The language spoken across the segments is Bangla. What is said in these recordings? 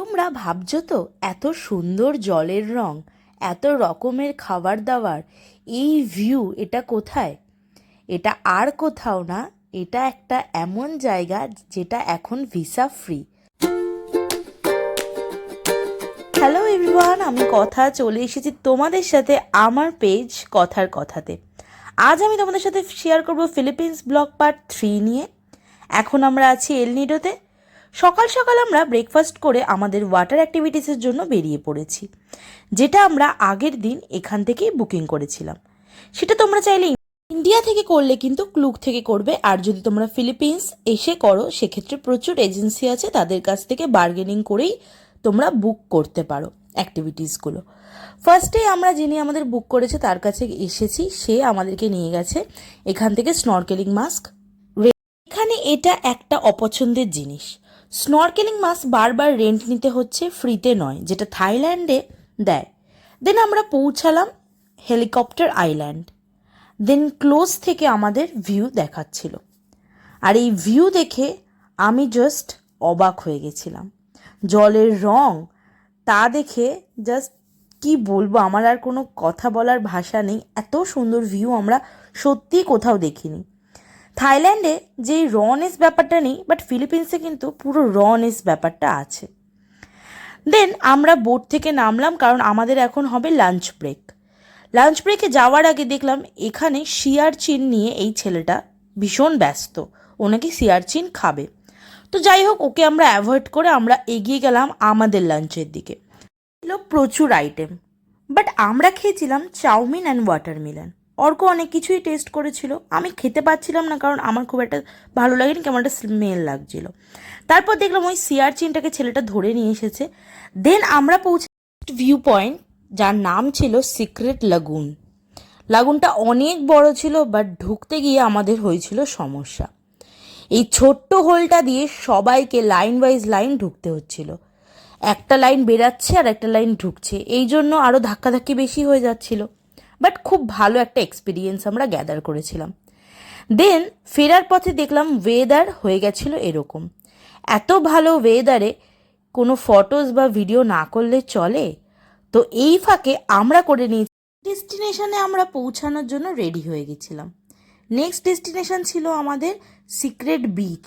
তোমরা ভাবছো তো এত সুন্দর জলের রং, এত রকমের খাবার দাবার, এই ভিউ, এটা কোথায়? এটা আর কোথাও না, এটা একটা এমন জায়গা যেটা এখন ভিসা ফ্রি। হ্যালো এভরিওয়ান, আমি কথা চলে এসেছি তোমাদের সাথে আমার পেজ কথার কথাতে। আজ আমি তোমাদের সাথে শেয়ার করব ফিলিপিন্স ব্লগ পার্ট 3 নিয়ে। এখন আমরা আছি এল নিডোতে। সকাল সকাল আমরা ব্রেকফাস্ট করে আমাদের ওয়াটার অ্যাক্টিভিটিসের জন্য বেরিয়ে পড়েছি, যেটা আমরা আগের দিন এখান থেকেই বুকিং করেছিলাম। সেটা তোমরা চাইলে ইন্ডিয়া থেকে করলে কিন্তু ক্লুক থেকে করবে, আর যদি তোমরা ফিলিপিন্স এসে করো সেক্ষেত্রে প্রচুর এজেন্সি আছে, তাদের কাছ থেকে বার্গেনিং করেই তোমরা বুক করতে পারো অ্যাক্টিভিটিসগুলো। ফার্স্টে আমরা যিনি আমাদের বুক করেছে তার কাছে এসেছি, সে আমাদেরকে নিয়ে গেছে এখান থেকে স্নরকেলিং মাস্ক। এখানে এটা একটা অপছন্দের জিনিস, স্নরকেলিং মাস্ক বারবার রেন্ট নিতে হচ্ছে, ফ্রিতে নয়, যেটা থাইল্যান্ডে দেয়। দেন আমরা পৌঁছালাম হেলিকপ্টার আইল্যান্ড। দেন ক্লোজ থেকে আমাদের ভিউ দেখাচ্ছিল, আর এই ভিউ দেখে আমি জাস্ট অবাক হয়ে গেছিলাম। জলের রং তা দেখে জাস্ট কি বলবো, আমার আর কোনো কথা বলার ভাষা নেই। এত সুন্দর ভিউ আমরা সত্যিই কোথাও দেখিনি। থাইল্যান্ডে যেই রনেস ব্যাপারটা নেই, বাট ফিলিপিন্সে কিন্তু পুরো রনেস ব্যাপারটা আছে। দেন আমরা বোট থেকে নামলাম, কারণ আমাদের এখন হবে লাঞ্চ ব্রেক। লাঞ্চ ব্রেকে যাওয়ার আগে দেখলাম এখানে সিয়ারচিন নিয়ে এই ছেলেটা ভীষণ ব্যস্ত, ও নাকি সিয়ারচিন খাবে। তো যাই হোক, ওকে আমরা অ্যাভয়েড করে আমরা এগিয়ে গেলাম আমাদের লাঞ্চের দিকে। ছিল প্রচুর আইটেম, বাট আমরা খেয়েছিলাম চাউমিন অ্যান্ড ওয়াটারমেলন। অর্ক অনেক কিছুই টেস্ট করেছিল, আমি খেতে পাচ্ছিলাম না কারণ আমার খুব একটা ভালো লাগেনি, কেমন একটা স্মেল লাগছিল। তারপর দেখলাম ওই সিয়ারচিনটাকে ছেলেটা ধরে নিয়ে এসেছে। দেন আমরা পৌঁছে ভিউ পয়েন্ট, যার নাম ছিল সিক্রেট লাগুন। লাগুনটা অনেক বড় ছিল, বাট ঢুকতে গিয়ে আমাদের হয়েছিল সমস্যা। এই ছোট্ট হোলটা দিয়ে সবাইকে লাইন ওয়াইজ লাইন ঢুকতে হচ্ছিল, একটা লাইন বেরাচ্ছে আর একটা লাইন ঢুকছে, এই জন্য আরও ধাক্কাধাক্কি বেশি হয়ে যাচ্ছিল। বাট খুব ভালো একটা এক্সপিরিয়েন্স আমরা গ্যাদার করেছিলাম। দেন ফেরার পথে দেখলাম ওয়েদার হয়ে গেছিলো এরকম। এত ভালো ওয়েদারে কোনো ফটোস বা ভিডিও না করলে চলে, তো এই ফাঁকে আমরা করে নিয়েছি। ডেস্টিনেশনে আমরা পৌঁছানোর জন্য রেডি হয়ে গেছিলাম। নেক্সট ডেস্টিনেশন ছিল আমাদের সিক্রেট বিচ,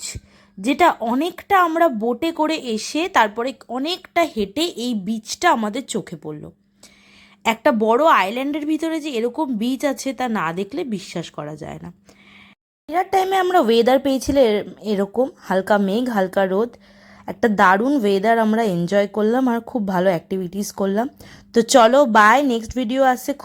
যেটা অনেকটা আমরা বোটে করে এসে তারপরে অনেকটা হেঁটে এই বিচটা আমাদের চোখে পড়লো। একটা বড় আইল্যান্ডের ভিতরে যে এরকম বিচ আছে তা না দেখলে বিশ্বাস করা যায় না। ফেরার টাইমে আমরা ওয়েদার পেয়েছিলাম এরকম হালকা মেঘ হালকা রোদ, একটা দারুণ ওয়েদার আমরা এনজয় করলাম আর খুব ভালো অ্যাক্টিভিটিস করলাম। তো চলো বাই, নেক্সট ভিডিও আসছে খুব